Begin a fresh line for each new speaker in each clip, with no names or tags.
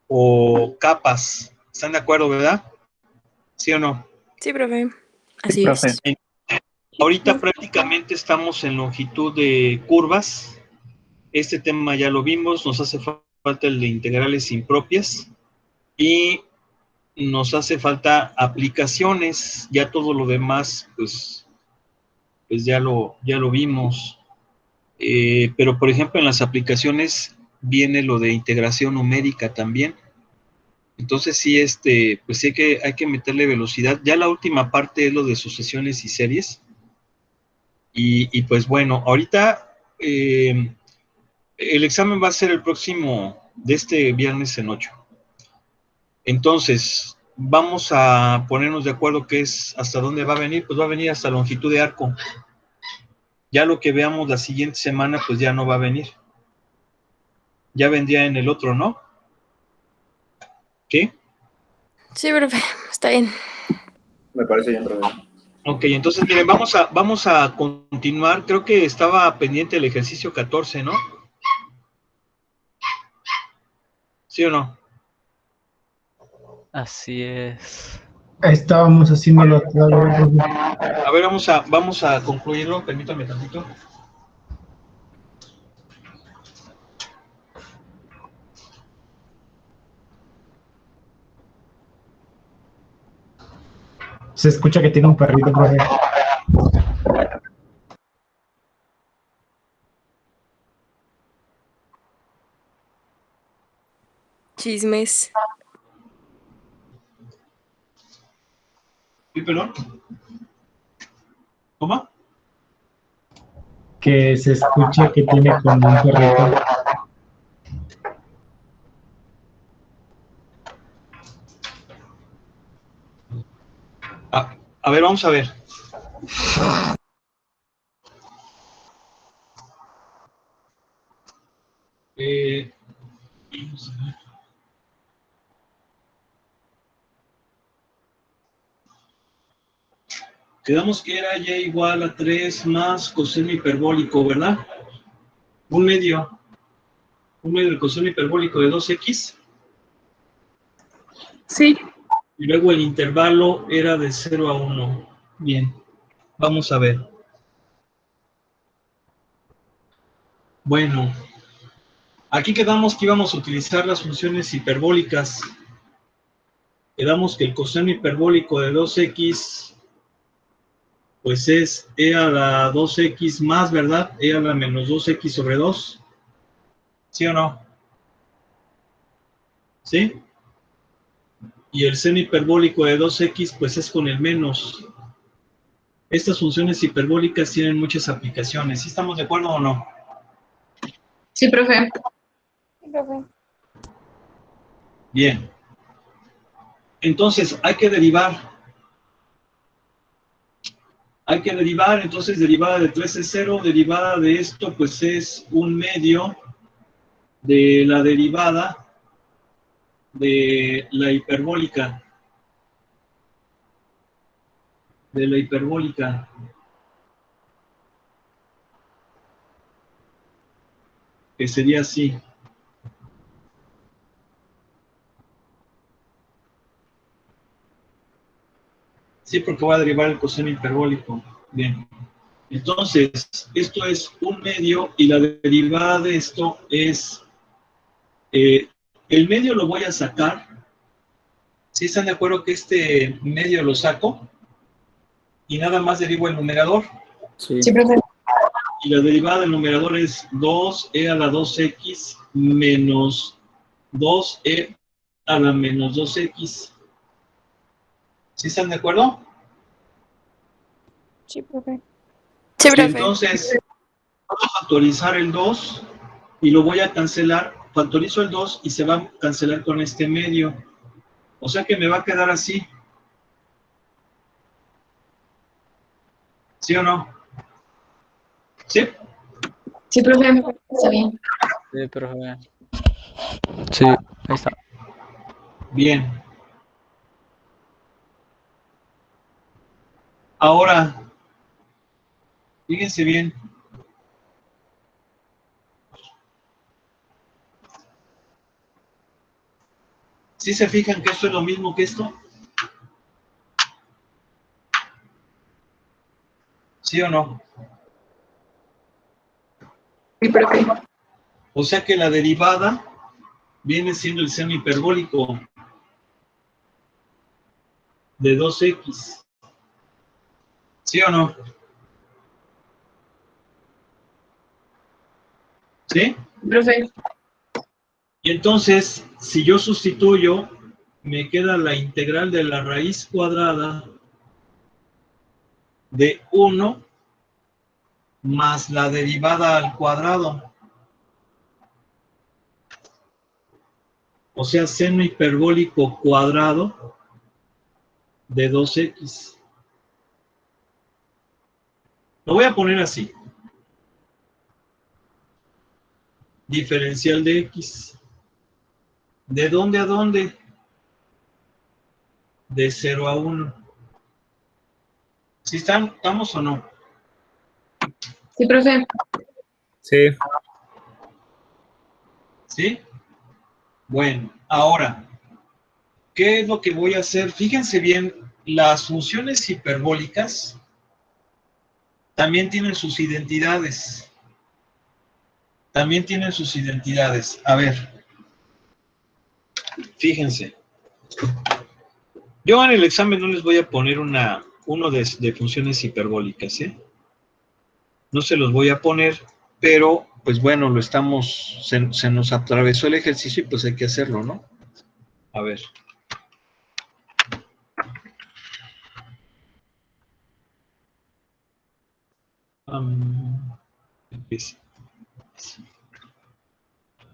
o capas. ¿Están de acuerdo, verdad? ¿Sí o no?
Sí, profe.
Sí,
Así
profe.
es.
Ahorita prácticamente estamos en longitud de curvas. Este tema ya lo vimos, nos hace falta el de integrales impropias y nos hace falta aplicaciones. Ya todo lo demás, pues ya lo vimos. Pero, por ejemplo, en las aplicaciones viene lo de integración numérica también. Entonces sí, pues sí hay que meterle velocidad. Ya la última parte es lo de sucesiones y series. Y pues bueno, ahorita el examen va a ser el próximo, de este viernes en 8. Entonces, vamos a ponernos de acuerdo qué es, hasta dónde va a venir. Pues va a venir hasta longitud de arco. Ya lo que veamos la siguiente semana, pues ya no va a venir. Ya vendría en el otro, ¿no? ¿Qué?
Sí, profe. Está bien.
Me parece bien, profe.
Ok, entonces miren, vamos a continuar. Creo que estaba pendiente el ejercicio 14, ¿no? ¿Sí o no?
Así es.
Estábamos haciéndolo todavía, profe.
A ver, vamos a concluirlo. Permítame tantito.
Se escucha que tiene un perrito, profe.
Chismes.
¿Sí, perdón? ¿Cómo?
Que se escucha que tiene como un perrito.
A ver, vamos a ver. Vamos a ver. Quedamos que era y igual a 3 más coseno hiperbólico, ¿verdad? Un medio del coseno hiperbólico de 2x.
Sí.
Y luego el intervalo era de 0 a 1. Bien, vamos a ver. Bueno, aquí quedamos que íbamos a utilizar las funciones hiperbólicas. Quedamos que el coseno hiperbólico de 2x, pues es e a la 2x más, ¿verdad? E a la menos 2x sobre 2. ¿Sí o no? ¿Sí? Y el seno hiperbólico de 2x, pues es con el menos. Estas funciones hiperbólicas tienen muchas aplicaciones. ¿Sí estamos de acuerdo o no?
Sí, profe.
Sí, profe.
Bien. Entonces, hay que derivar. Entonces derivada de 3 es 0, derivada de esto pues es un medio de la derivada de la hiperbólica. Que sería así. Sí, porque voy a derivar el coseno hiperbólico. Bien. Entonces, esto es un medio y la derivada de esto es, el medio lo voy a sacar. ¿Sí están de acuerdo que este medio lo saco? Y nada más derivo el numerador.
Sí.
Sí, profe.
Y la derivada del numerador es 2e a la 2x menos 2e a la menos 2x. ¿Sí están de acuerdo?
Sí, profe. Sí, profe.
Entonces, voy a factorizar el 2 y lo voy a cancelar. Factorizo el 2 y se va a cancelar con este medio. O sea que me va a quedar así. ¿Sí o no? ¿Sí?
Sí, profe. Está bien.
Sí, profe. Sí, ahí está.
Bien. Ahora, fíjense bien. ¿Sí se fijan que esto es lo mismo que esto? ¿Sí o no?
Sí, profe.
O sea que la derivada viene siendo el seno hiperbólico de 2x. ¿Sí o no? ¿Sí?
Profe.
Y entonces, si yo sustituyo, me queda la integral de la raíz cuadrada de 1 más la derivada al cuadrado. O sea, seno hiperbólico cuadrado de 2x. Lo voy a poner así. Diferencial de x. ¿De dónde a dónde? De 0 a 1. ¿Sí estamos o no?
Sí, profe.
Sí.
¿Sí? Bueno, ahora, ¿qué es lo que voy a hacer? Fíjense bien, las funciones hiperbólicas también tienen sus identidades. También tienen sus identidades. A ver, fíjense. Yo en el examen no les voy a poner uno de funciones hiperbólicas, ¿eh? No se los voy a poner, pero pues bueno, se nos atravesó el ejercicio y pues hay que hacerlo, ¿no? A ver. A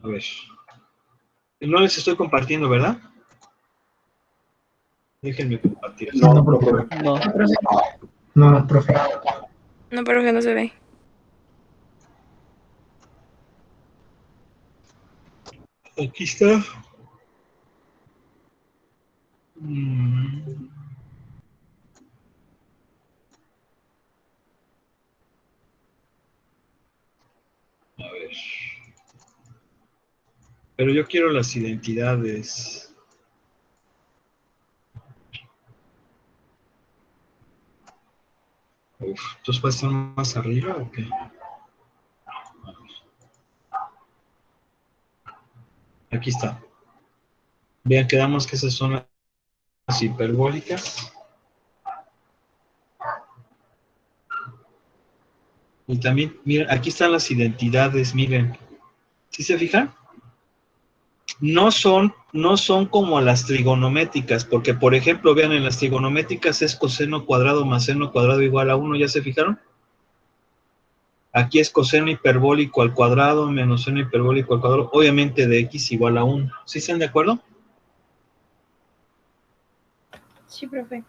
ver. No les estoy compartiendo, ¿verdad? Déjenme compartir.
No, profe.
No.
Sí, profe.
No, profe.
No, pero que no se ve.
Aquí está. Mm. A ver. Pero yo quiero las identidades. Uf, ¿entonces va a estar más arriba o qué? Aquí está. Vean, quedamos que esas son las hiperbólicas. Y también, miren, aquí están las identidades, miren. ¿Sí se fijan? No son como las trigonométricas, porque por ejemplo, vean, en las trigonométricas es coseno cuadrado más seno cuadrado igual a 1, ¿ya se fijaron? Aquí es coseno hiperbólico al cuadrado menos seno hiperbólico al cuadrado, obviamente de x igual a 1. ¿Sí están de acuerdo?
Sí, profe.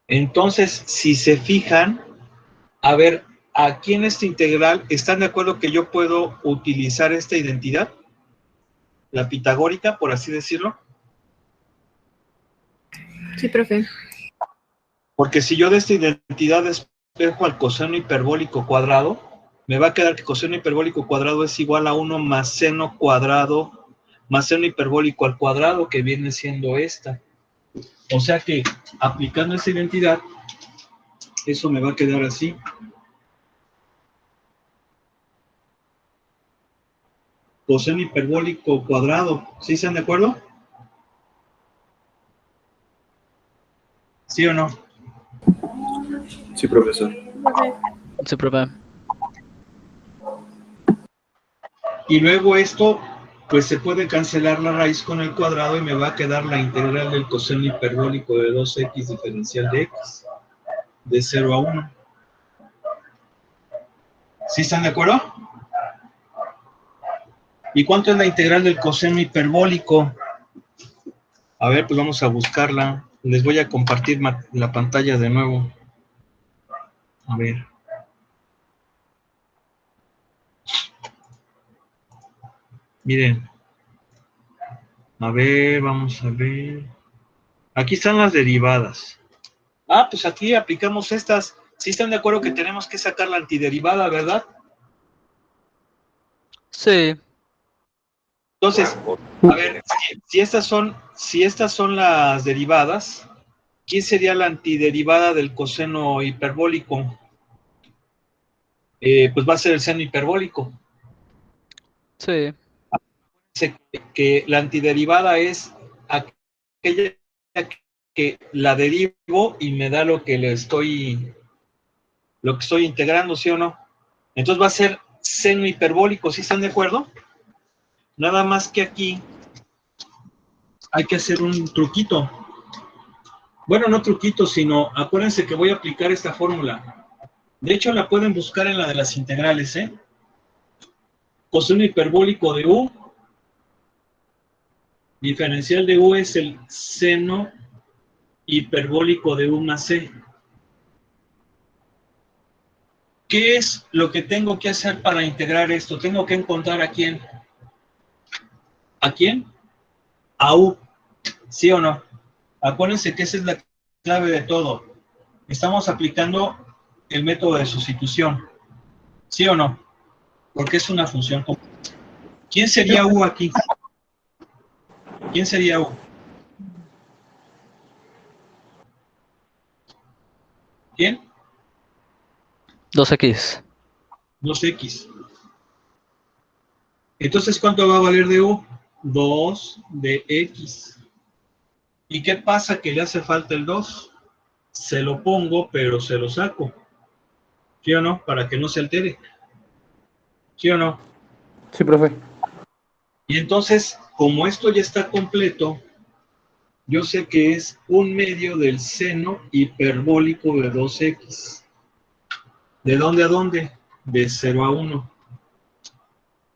Entonces, si se fijan, a ver, aquí en este integral, ¿están de acuerdo que yo puedo utilizar esta identidad? La pitagórica, por así decirlo.
Sí, profe.
Porque si yo de esta identidad despejo al coseno hiperbólico cuadrado, me va a quedar que coseno hiperbólico cuadrado es igual a 1 más seno cuadrado, más seno hiperbólico al cuadrado, que viene siendo esta. O sea que, aplicando esa identidad, eso me va a quedar así. Coseno hiperbólico cuadrado. ¿Sí están de acuerdo? ¿Sí o no?
Sí, profesor.
Sí, profe.
Y luego esto, pues se puede cancelar la raíz con el cuadrado y me va a quedar la integral del coseno hiperbólico de 2x diferencial de x, de 0 a 1. ¿Sí están de acuerdo? ¿Y cuánto es la integral del coseno hiperbólico? A ver, pues vamos a buscarla. Les voy a compartir la pantalla de nuevo. A ver. Miren. A ver, vamos a ver. Aquí están las derivadas. Ah, pues aquí aplicamos estas. ¿Sí están de acuerdo que tenemos que sacar la antiderivada, verdad?
Sí.
Entonces, a ver, si estas son las derivadas, ¿quién sería la antiderivada del coseno hiperbólico? Pues va a ser el seno hiperbólico.
Sí.
Que la antiderivada es aquella que la derivo y me da lo que estoy integrando, ¿sí o no? Entonces va a ser seno hiperbólico, ¿sí están de acuerdo? Nada más que aquí hay que hacer un truquito. Bueno, no truquito, sino acuérdense que voy a aplicar esta fórmula. De hecho, la pueden buscar en la de las integrales, ¿eh? Coseno hiperbólico de U, diferencial de U es el seno hiperbólico de U más C. ¿Qué es lo que tengo que hacer para integrar esto? Tengo que encontrar a quién. ¿A quién? A U. ¿Sí o no? Acuérdense que esa es la clave de todo. Estamos aplicando el método de sustitución. ¿Sí o no? Porque es una función común. ¿Quién sería U aquí? ¿Quién sería U? ¿Quién?
2x.
2x. Entonces, ¿cuánto va a valer de U? 2 de x. ¿Y qué pasa? Que le hace falta el 2. Se lo pongo, pero se lo saco. ¿Sí o no? Para que no se altere. ¿Sí o no?
Sí, profe.
Y entonces, como esto ya está completo, yo sé que es 1/2 del seno hiperbólico de 2x. ¿De dónde a dónde? De 0 a 1.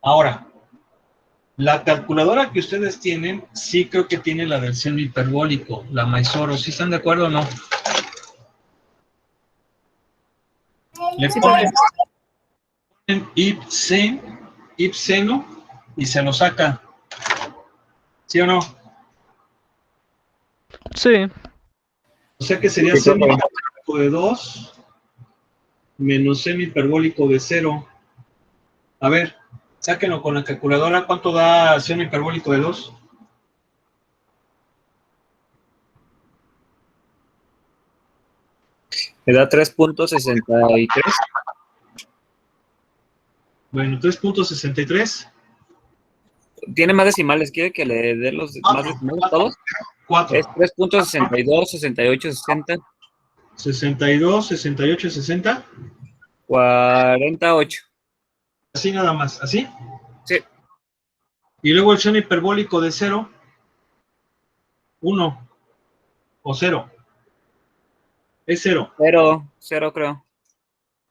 Ahora, la calculadora que ustedes tienen, sí creo que tiene la del seno hiperbólico, la Maizoro. ¿Sí están de acuerdo o no? Le ponen ipseno y se lo saca. ¿Sí o no?
Sí.
O sea que sería
Sí,
seno
profe.
hiperbólico de 2 menos seno hiperbólico de 0. A ver, sáquenlo con la calculadora. ¿Cuánto da seno hiperbólico de 2?
Me da 3.63.
Bueno, 3.63.
Tiene más decimales. ¿Quiere que le dé los más decimales todos?
4.
Es 3.62, 68, 60,
62, 68, 60.
48.
Así nada más, así.
Sí,
Y luego el seno hiperbólico de 0, 1 o 0. Es 0.
0 creo.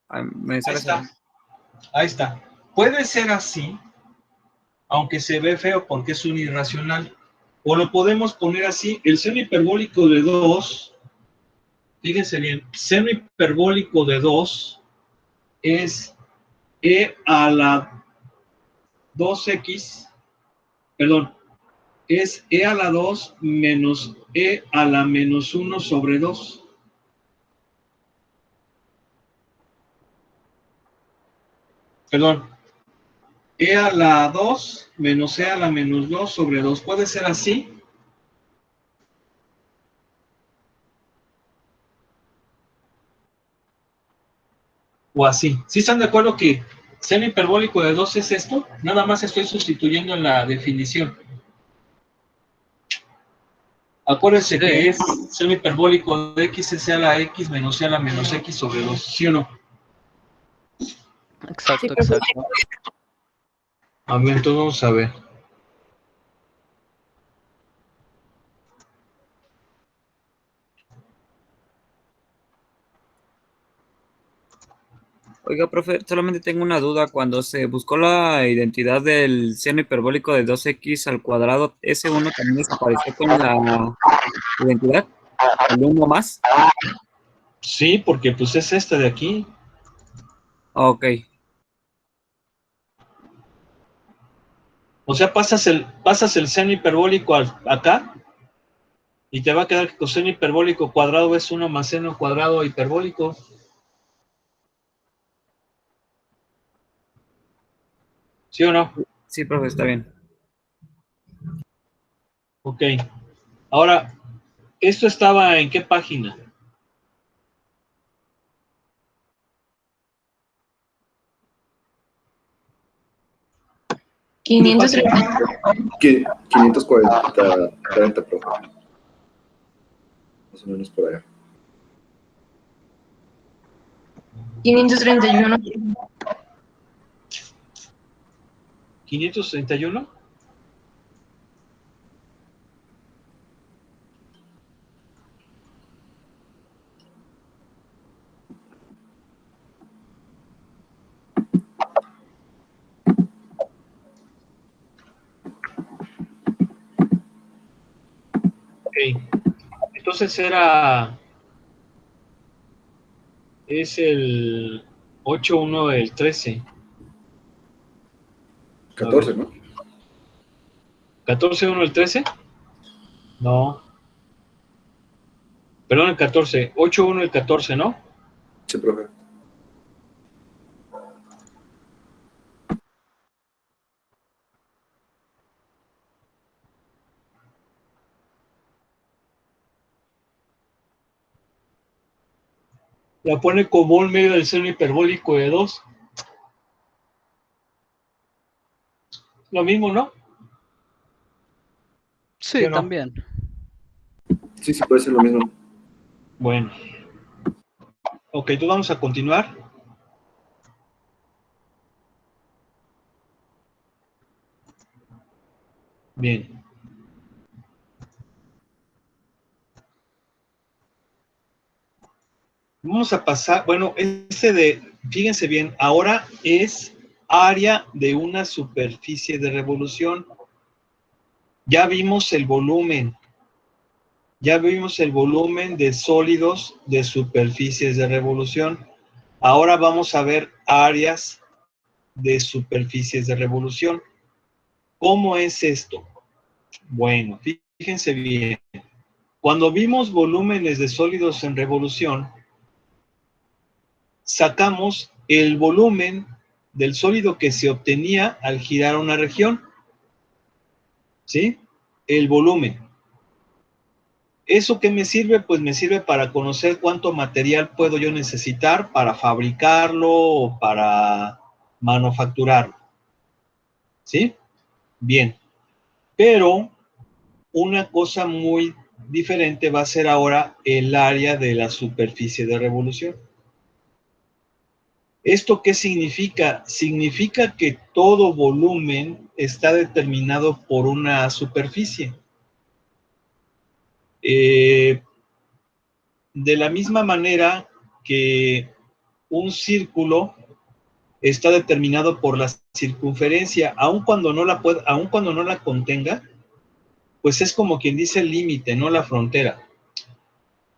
Me
Ahí
sale 0.
está. Ahí está. Puede ser así, aunque se ve feo porque es un irracional. O lo podemos poner así, el seno hiperbólico de 2, fíjense bien, seno hiperbólico de 2 es e a la 2x, perdón, es e a la 2 menos e a la menos 1 sobre 2. Perdón, e a la 2 menos e a la menos 2 sobre 2. ¿Puede ser así? O así. ¿Sí están de acuerdo que seno hiperbólico de 2 es esto? Nada más estoy sustituyendo en la definición. Acuérdense
Sí.
que es seno hiperbólico de x es e a la x menos e a la menos x sobre 2. ¿Sí o no?
Exacto,
Sí, profe.
exacto.
A ver, entonces vamos a ver.
Oiga, profe, solamente tengo una duda. Cuando se buscó la identidad del seno hiperbólico de 2x al cuadrado, ¿ese 1 también desapareció con la identidad? ¿El 1 más?
Sí, porque pues es este de aquí.
Ok.
O sea, pasas el seno hiperbólico acá y te va a quedar que coseno hiperbólico cuadrado es 1 más seno cuadrado hiperbólico. ¿Sí o no?
Sí, profe, está bien.
Ok. Ahora, ¿esto estaba en qué página? Muy fácil.
540, profe. Más o menos por allá.
531.
531. Ok. Entonces es el 8-1 del 13.
14, ¿no?
14-1 del 13. No. Perdón, el 14. 8-1 del 14, ¿no?
Sí, profe.
La pone como un medio del seno hiperbólico de 2. Lo mismo, ¿no? ¿Sí
Sí,
o no?
también.
Sí, puede ser lo mismo.
Bueno. Ok, entonces vamos a continuar. Bien. Vamos a pasar, bueno, fíjense bien, ahora es área de una superficie de revolución. Ya vimos el volumen. Ya vimos el volumen de sólidos de superficies de revolución. Ahora vamos a ver áreas de superficies de revolución. ¿Cómo es esto? Bueno, fíjense bien. Cuando vimos volúmenes de sólidos en revolución, sacamos el volumen del sólido que se obtenía al girar una región. ¿Sí? El volumen. ¿Eso qué me sirve? Pues me sirve para conocer cuánto material puedo yo necesitar para fabricarlo o para manufacturarlo. ¿Sí? Bien. Pero una cosa muy diferente va a ser ahora el área de la superficie de revolución. ¿Esto qué significa? Significa que todo volumen está determinado por una superficie. De la misma manera que un círculo está determinado por la circunferencia, aun cuando no la contenga, pues es como quien dice el límite, no la frontera.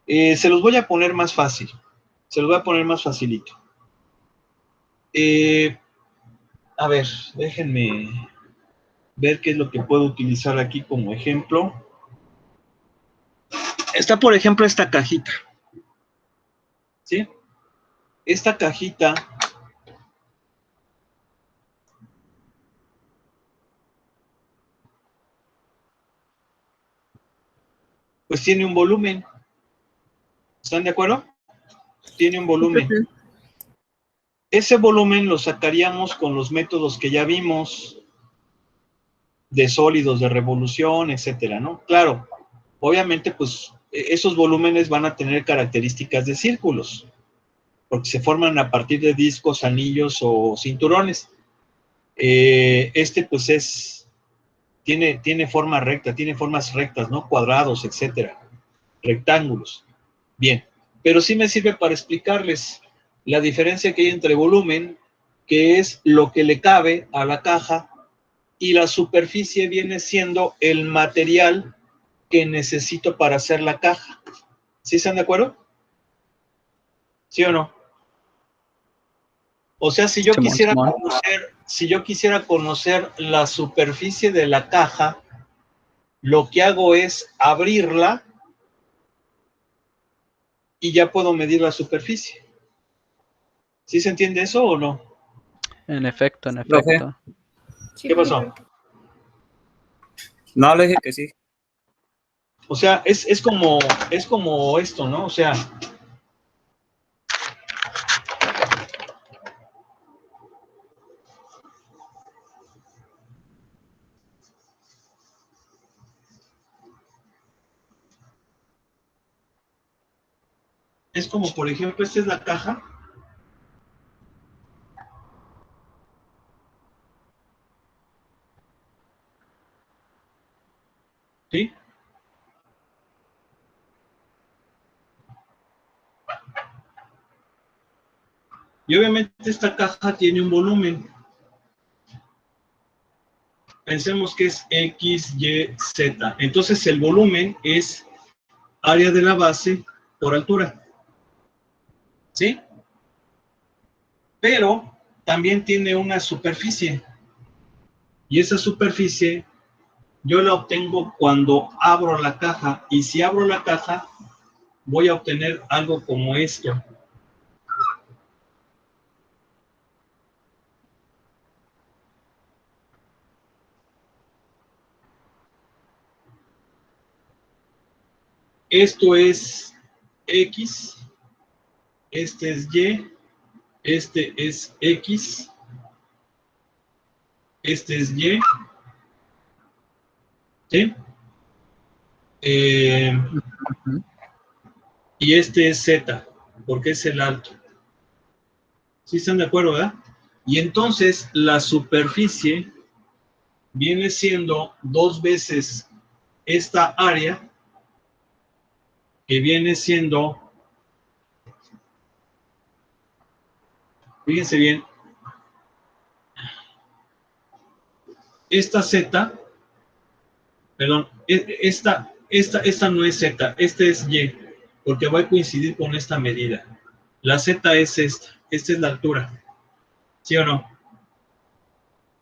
Se los voy a poner más fácil, se los voy a poner más facilito. A ver, déjenme ver qué es lo que puedo utilizar aquí como ejemplo. Está, por ejemplo, esta cajita. ¿Sí? Esta cajita pues tiene un volumen. ¿Están de acuerdo? Tiene un volumen. Ese volumen lo sacaríamos con los métodos que ya vimos de sólidos, de revolución, etcétera, ¿no? Claro, obviamente, pues esos volúmenes van a tener características de círculos, porque se forman a partir de discos, anillos o cinturones. Pues tiene forma recta, tiene formas rectas, ¿no? Cuadrados, etcétera, rectángulos. Bien, pero sí me sirve para explicarles la diferencia que hay entre volumen, que es lo que le cabe a la caja, y la superficie viene siendo el material que necesito para hacer la caja. ¿Sí están de acuerdo? ¿Sí o no? O sea, si yo quisiera conocer la superficie de la caja, lo que hago es abrirla y ya puedo medir la superficie. ¿Sí se entiende eso o no?
En efecto,
Profe.
Sí,
¿Qué pasó?
No, le dije que sí.
O sea, es como esto, ¿no? O sea, es como, por ejemplo, esta es la caja. ¿Sí? Y obviamente esta caja tiene un volumen. Pensemos que es X, Y, Z. Entonces el volumen es área de la base por altura. ¿Sí? Pero también tiene una superficie. Y esa superficie yo la obtengo cuando abro la caja. Y si abro la caja, voy a obtener algo como esto. Esto es X, este es Y, este es X, este es Y, ¿sí? Y este es Z, porque es el alto. ¿Sí están de acuerdo, verdad? Y entonces la superficie viene siendo 2 veces esta área, que viene siendo, fíjense bien, esta Z, perdón, esta no es Z, esta es Y, porque va a coincidir con esta medida. La Z es esta es la altura, ¿sí o no?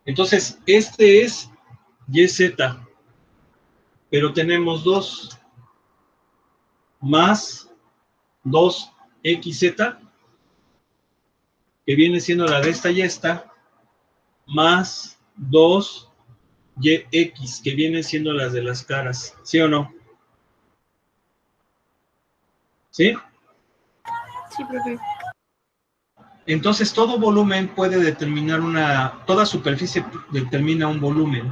Entonces, este es YZ, pero tenemos 2 más 2XZ, que viene siendo la de esta y esta, más 2YX, que vienen siendo las de las caras, ¿sí o no? ¿Sí?
Sí, profe.
Entonces, todo volumen puede determinar toda superficie determina un volumen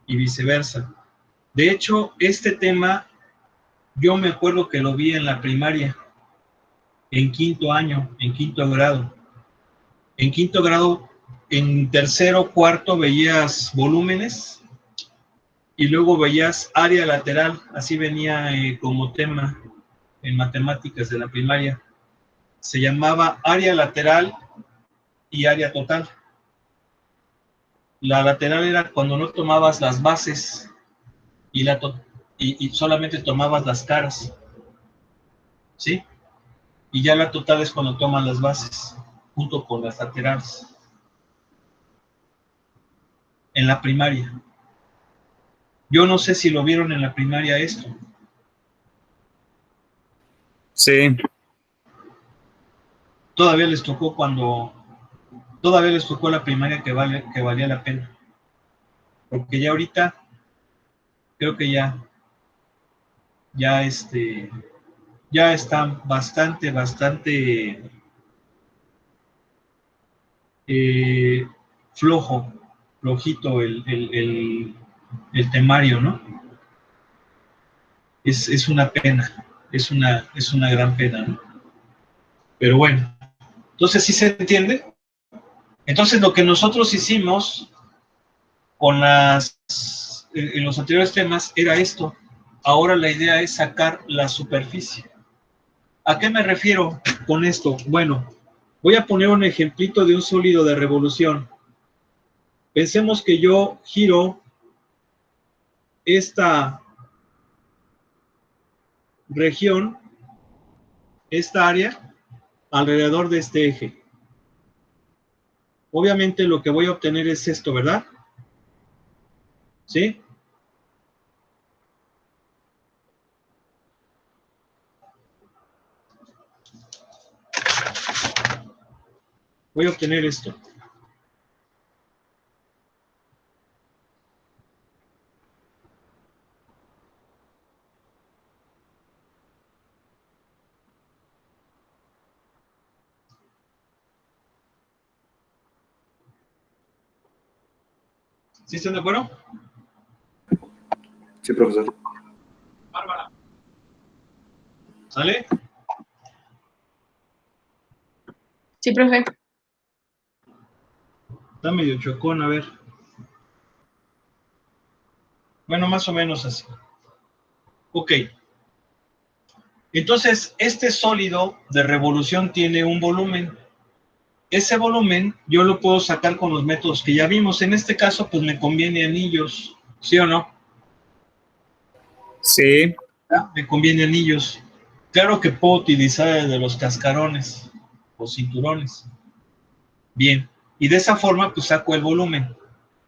y viceversa. De hecho, este tema, yo me acuerdo que lo vi en la primaria, en quinto año, en quinto grado. En quinto grado, en tercero, cuarto, veías volúmenes y luego veías área lateral, así venía como tema en matemáticas de la primaria. Se llamaba área lateral y área total. La lateral era cuando no tomabas las bases y solamente tomabas las caras, ¿sí? Y ya la total es cuando toman las bases, junto con las laterales. En la primaria. Yo no sé si lo vieron en la primaria esto.
Sí.
Todavía les tocó la primaria que valía la pena. Porque ya ahorita, creo que ya está bastante flojito el temario, ¿no? Es una pena, es una gran pena, ¿no? Pero bueno, entonces sí se entiende. Entonces lo que nosotros hicimos en los anteriores temas era esto. Ahora la idea es sacar la superficie. ¿A qué me refiero con esto? Bueno, voy a poner un ejemplito de un sólido de revolución. Pensemos que yo giro esta región, esta área, alrededor de este eje. Obviamente lo que voy a obtener es esto, ¿verdad? ¿Sí? Voy a obtener esto. ¿Sí están de acuerdo?
Sí, profesor.
Bárbara. ¿Sale?
Sí, profe.
Está medio chocón, a ver. Bueno, más o menos así. Ok. Entonces, este sólido de revolución tiene un volumen. Ese volumen yo lo puedo sacar con los métodos que ya vimos. En este caso, pues me conviene anillos, ¿sí o no?
Sí.
Me conviene anillos. Claro que puedo utilizar el de los cascarones o cinturones. Bien, y de esa forma pues saco el volumen.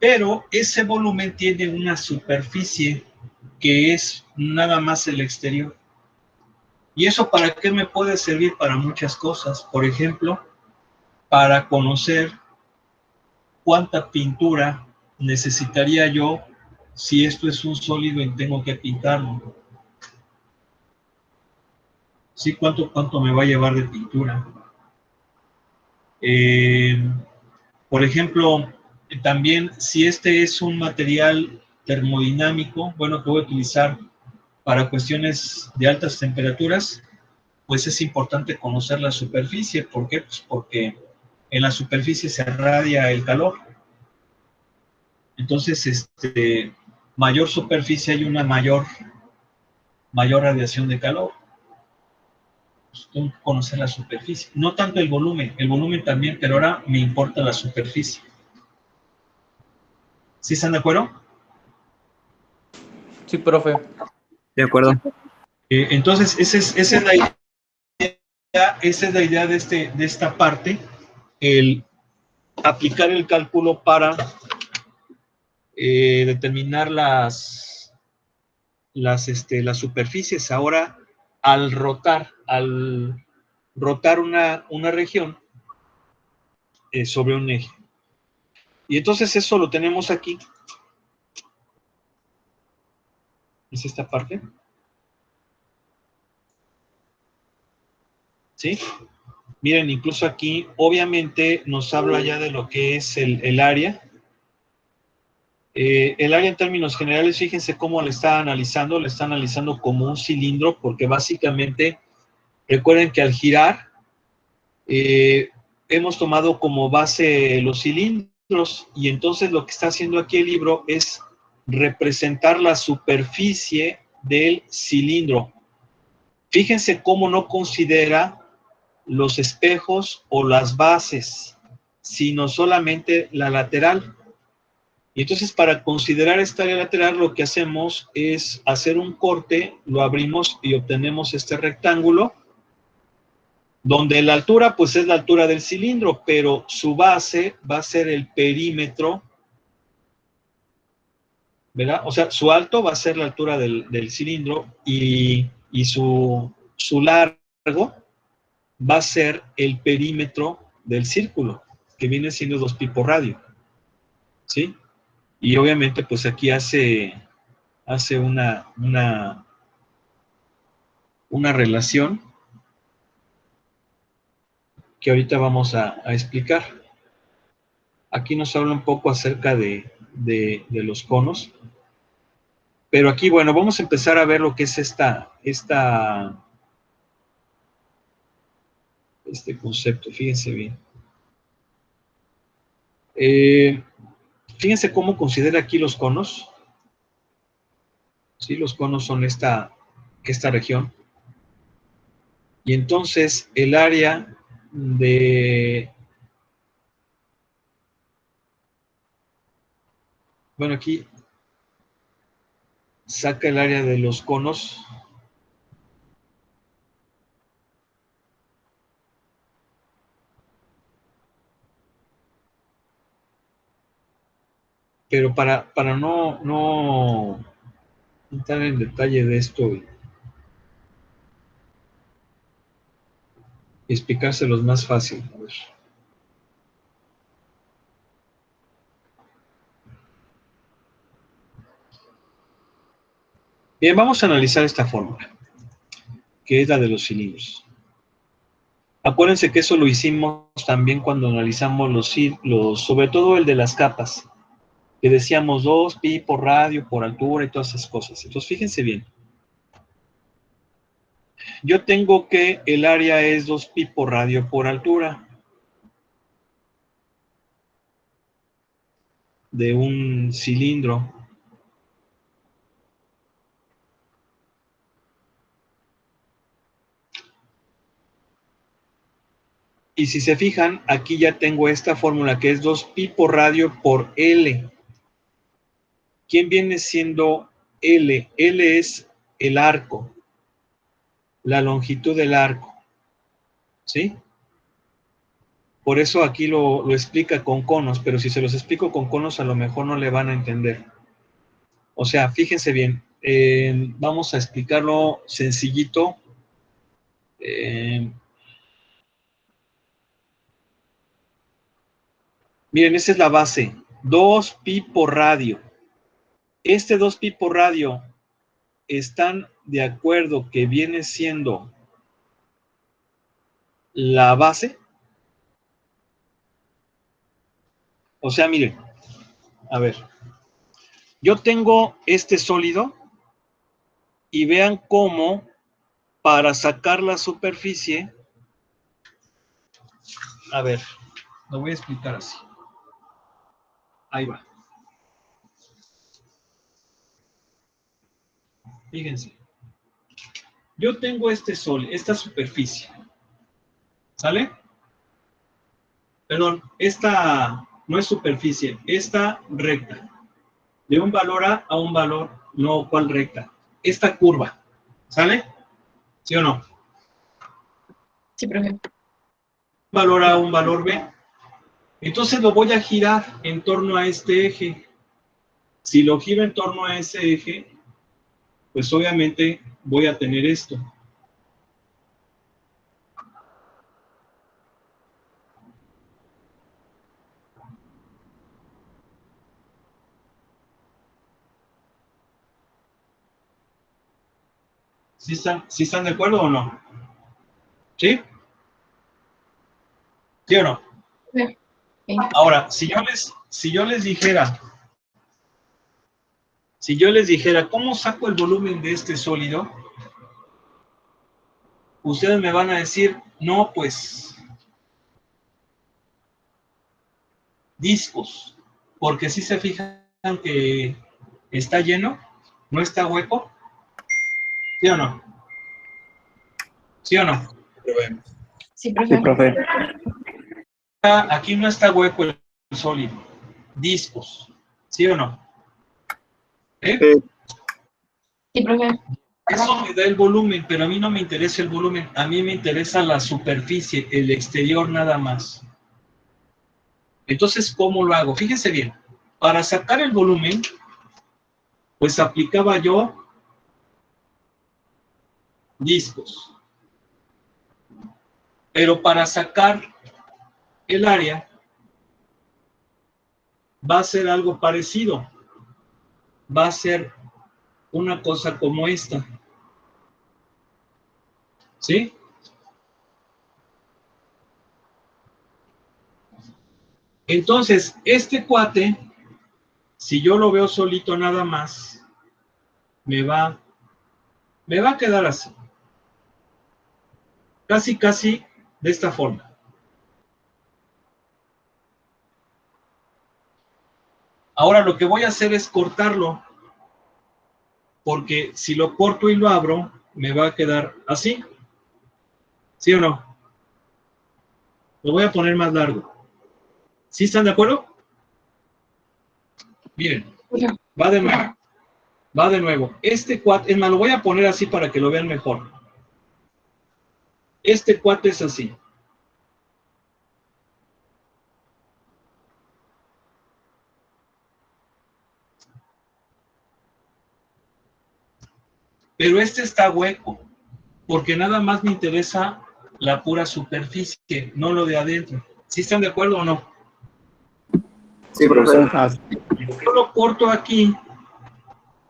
Pero ese volumen tiene una superficie que es nada más el exterior. ¿Y eso para qué me puede servir? Para muchas cosas. Por ejemplo, para conocer cuánta pintura necesitaría yo si esto es un sólido y tengo que pintarlo. ¿Sí? ¿Cuánto me va a llevar de pintura? Por ejemplo, también si este es un material termodinámico, bueno, que voy a utilizar para cuestiones de altas temperaturas, pues es importante conocer la superficie. ¿Por qué? Pues porque en la superficie se irradia el calor. Entonces, mayor superficie hay una mayor radiación de calor. Pues tengo que conocer la superficie. No tanto el volumen también, pero ahora me importa la superficie. ¿Sí están de acuerdo?
Sí, profe.
De acuerdo.
Entonces, esa es la idea de esta parte, el aplicar el cálculo para determinar las superficies. Ahora, al rotar una región sobre un eje. Y entonces eso lo tenemos aquí. Es esta parte. ¿Sí? Miren, incluso aquí, obviamente, nos habla ya de lo que es el área. El área en términos generales, fíjense cómo le está analizando como un cilindro, porque básicamente, recuerden que al girar, hemos tomado como base los cilindros, y entonces lo que está haciendo aquí el libro es representar la superficie del cilindro. Fíjense cómo no considera los espejos o las bases, sino solamente la lateral. Y entonces, para considerar esta área lateral, lo que hacemos es hacer un corte, lo abrimos y obtenemos este rectángulo, donde la altura, pues es la altura del cilindro, pero su base va a ser el perímetro, ¿verdad? O sea, su alto va a ser la altura del cilindro y su largo va a ser el perímetro del círculo, que viene siendo 2π por radio, ¿sí? Y obviamente, pues aquí hace una relación que ahorita vamos a explicar. Aquí nos habla un poco acerca de los conos. Pero aquí, bueno, vamos a empezar a ver lo que es este concepto. Fíjense bien. Fíjense cómo considera aquí los conos. Sí, los conos son esta región. Y entonces el área bueno, aquí saca el área de los conos. Pero para no entrar en detalle de esto y explicárselos más fácil. A ver. Bien, vamos a analizar esta fórmula, que es la de los cilindros. Acuérdense que eso lo hicimos también cuando analizamos sobre todo el de las capas. que decíamos 2 pi por radio, por altura y todas esas cosas. Entonces, fíjense bien. Yo tengo que el área es 2 pi por radio por altura de un cilindro. Y si se fijan, aquí ya tengo esta fórmula que es 2 pi por radio por L. ¿Quién viene siendo L? L es el arco, la longitud del arco, ¿sí? Por eso aquí lo explica con conos, pero si se los explico con conos a lo mejor no le van a entender. O sea, fíjense bien, vamos a explicarlo sencillito. Miren, esa es la base, 2 pi por radio. Este 2 pi por radio, ¿están de acuerdo que viene siendo la base? O sea, miren, a ver, yo tengo este sólido y vean cómo para sacar la superficie, a ver, lo voy a explicar así. Ahí va. Fíjense. Yo tengo este sólido, esta superficie. ¿Sale? Perdón, esta no es superficie, esta recta. De un valor A un valor, no, ¿cuál recta? Esta curva. ¿Sale? ¿Sí o no?
Sí, profe.
Valor A un valor B. Entonces lo voy a girar en torno a este eje. Si lo giro en torno a ese eje, pues obviamente voy a tener esto. ¿Sí están de acuerdo o no? ¿Sí? ¿Sí o no?
Sí.
Ahora, si yo les dijera, ¿cómo saco el volumen de este sólido? Ustedes me van a decir, no, pues, discos, porque si se fijan que está lleno, no está hueco, ¿sí o no? ¿Sí o no?
Sí, profe.
Sí, profe.
Aquí no está hueco el sólido, discos, ¿sí o no?
Sí, profe.
Eso me da el volumen, pero a mí no me interesa el volumen, a mí me interesa la superficie, el exterior nada más. Entonces, ¿cómo lo hago? Fíjense bien, para sacar el volumen, pues aplicaba yo discos. Pero para sacar el área, va a ser algo parecido. Va a ser una cosa como esta. ¿Sí? Entonces, este cuate, si yo lo veo solito nada más, me va a quedar así. Casi de esta forma. Ahora lo que voy a hacer es cortarlo, porque si lo corto y lo abro, me va a quedar así. ¿Sí o no? Lo voy a poner más largo. ¿Sí están de acuerdo? Miren, va de nuevo. Va de nuevo. Este cuate, es más, lo voy a poner así para que lo vean mejor. Este cuate es así. Pero este está hueco, porque nada más me interesa la pura superficie, no lo de adentro. ¿Sí están de acuerdo o no?
Sí, profesor.
Ah,
Yo lo corto aquí,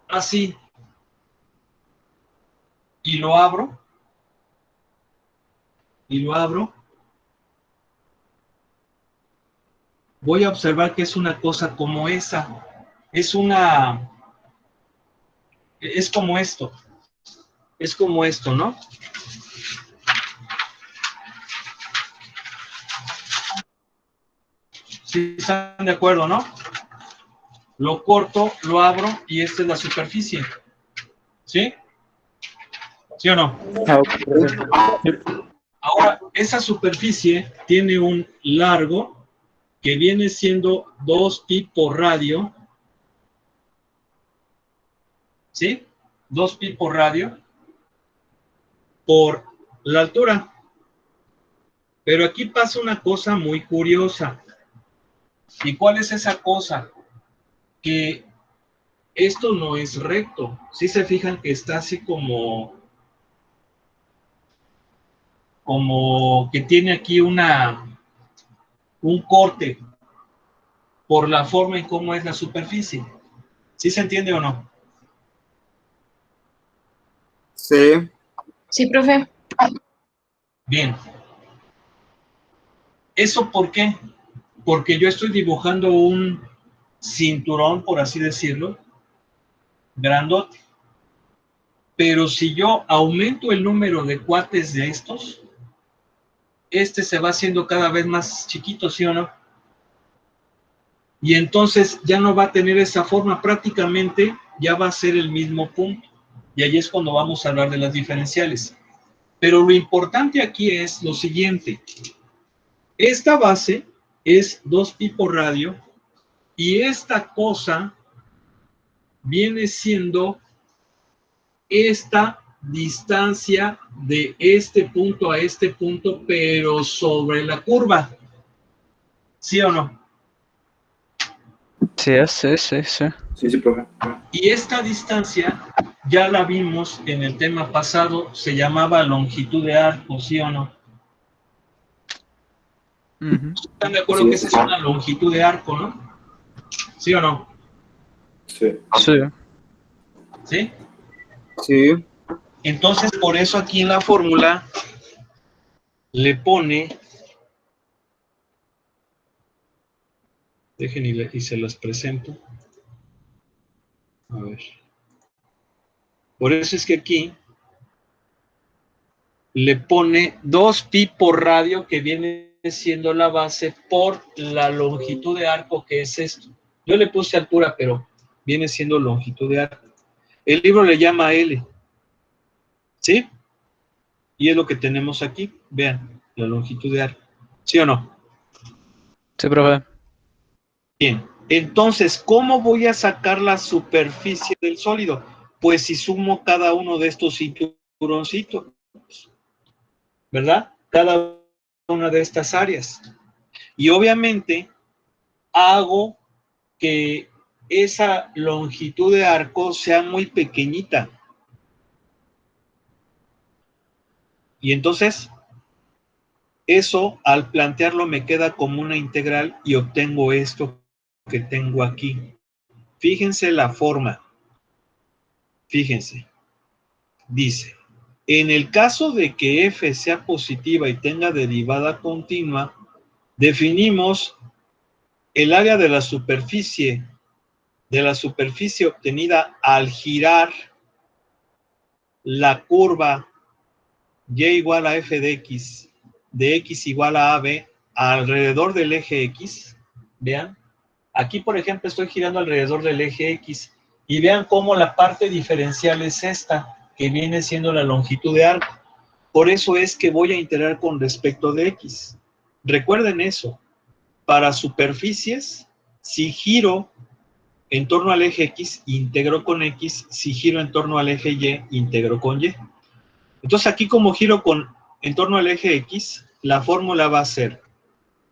así, y lo abro, voy a observar que es una cosa como esa. es una, es como esto, ¿no? ¿Sí están de acuerdo, no? Lo corto, lo abro y esta es la superficie. ¿Sí? ¿Sí o no?
Ah, ok.
Ahora, esa superficie tiene un largo que viene siendo 2pi por radio. ¿Sí? 2pi por radio por la altura. Pero aquí pasa una cosa muy curiosa. ¿Y cuál es esa cosa? Que esto no es recto. Si se fijan que está así como que tiene aquí un corte por la forma en cómo es la superficie. ¿Sí se entiende o no?
Sí.
Sí, profe.
Bien. ¿Eso por qué? Porque yo estoy dibujando un cinturón, por así decirlo, grandote. Pero si yo aumento el número de cuates de estos, este se va haciendo cada vez más chiquito, ¿sí o no? Y entonces ya no va a tener esa forma, prácticamente ya va a ser el mismo punto. Y ahí es cuando vamos a hablar de las diferenciales. Pero lo importante aquí es lo siguiente. Esta base es 2pi por radio y esta cosa viene siendo esta distancia de este punto a este punto, pero sobre la curva. ¿Sí o no?
Sí, sí, sí, sí.
Sí, profe.
Y esta distancia ya la vimos en el tema pasado, se llamaba longitud de arco, ¿sí o no?
Ujú.
¿Están de acuerdo
Sí.
que esa es una longitud de arco, no? ¿Sí o no?
Sí.
Sí.
¿Sí?
Sí.
Entonces, por eso aquí en la fórmula le pone, dejen y se las presento. A ver. Por eso es que aquí le pone 2pi por radio, que viene siendo la base, por la longitud de arco, que es esto. Yo le puse altura, pero viene siendo longitud de arco. El libro le llama L, ¿sí? Y es lo que tenemos aquí. Vean, la longitud de arco. ¿Sí o no?
Sí, profe.
Bien. Entonces, ¿cómo voy a sacar la superficie del sólido? Pues si sumo cada uno de estos cinturoncitos, ¿verdad? Cada una de estas áreas. Y obviamente hago que esa longitud de arco sea muy pequeñita. Y entonces, eso al plantearlo me queda como una integral y obtengo esto que tengo aquí. Fíjense la forma. Fíjense. Dice, en el caso de que f sea positiva y tenga derivada continua, definimos el área de la superficie obtenida al girar la curva y igual a f de x igual a AB alrededor del eje X. Vean, aquí por ejemplo estoy girando alrededor del eje X y vean cómo la parte diferencial es esta, que viene siendo la longitud de arco. Por eso es que voy a integrar con respecto de X. Recuerden eso, para superficies, si giro en torno al eje X, integro con X, si giro en torno al eje Y, integro con Y. Entonces aquí como giro en torno al eje X, la fórmula va a ser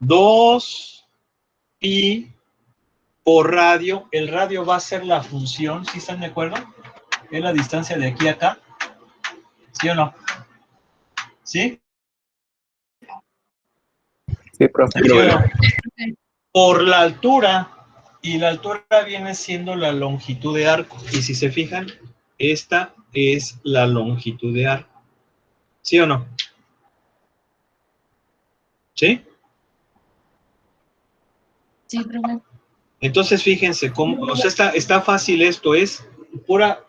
2pi por radio. El radio va a ser la función, ¿sí están de acuerdo? Es la distancia de aquí a acá. ¿Sí o no? ¿Sí?
Sí, profe.
¿Sí o no? Por la altura, y la altura viene siendo la longitud de arco. Y si se fijan, esta es la longitud de arco. ¿Sí o no? ¿Sí?
Sí, profe.
Entonces, fíjense cómo, o sea, está fácil esto, es pura,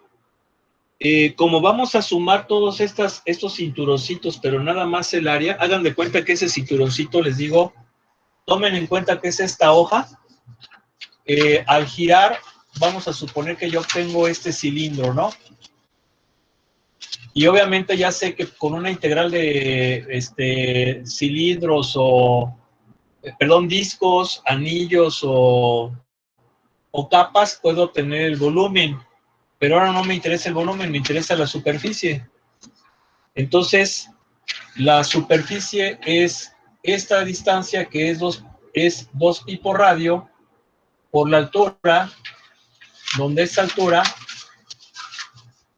como vamos a sumar todos estos cinturoncitos, pero nada más el área, hagan de cuenta que ese cinturoncito, les digo, tomen en cuenta que es esta hoja. Al girar, vamos a suponer que yo obtengo este cilindro, ¿no? Y obviamente ya sé que con una integral de cilindros discos, anillos o capas, puedo obtener el volumen. Pero ahora no me interesa el volumen, me interesa la superficie. Entonces, la superficie es esta distancia que es 2 pi por radio por la altura, donde esta altura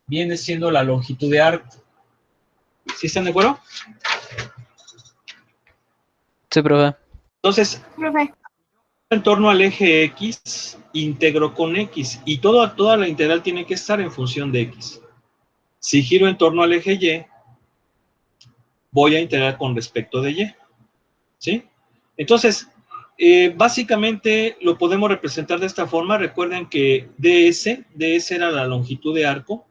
viene siendo la longitud de arco. ¿Sí están de acuerdo?
Sí, profe.
Entonces,
Profe.
en torno al eje X, integro con X, y toda la integral tiene que estar en función de X. Si giro en torno al eje Y, voy a integrar con respecto de Y. ¿Sí? Entonces, básicamente lo podemos representar de esta forma. Recuerden que DS era la longitud de arco,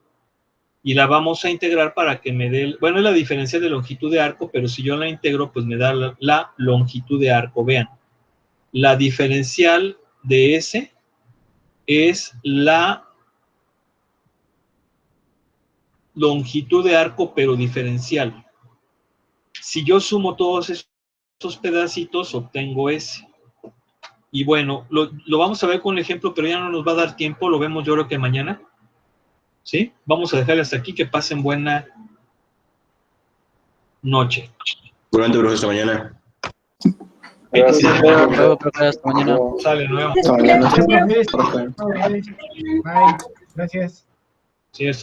y la vamos a integrar para que me dé, bueno, es la diferencia de longitud de arco, pero si yo la integro, pues me da la longitud de arco. Vean, la diferencial de S es la longitud de arco, pero diferencial. Si yo sumo todos estos pedacitos, obtengo S. Y bueno, lo vamos a ver con un ejemplo, pero ya no nos va a dar tiempo, lo vemos yo creo que mañana. ¿Sí? Vamos a dejarle hasta aquí, que pasen buena noche.
Durante hasta mañana.
Gracias,
Profe, hasta mañana.
Sale, nuevo.
Hasta mañana.
Bye. Gracias.
Sí, eso.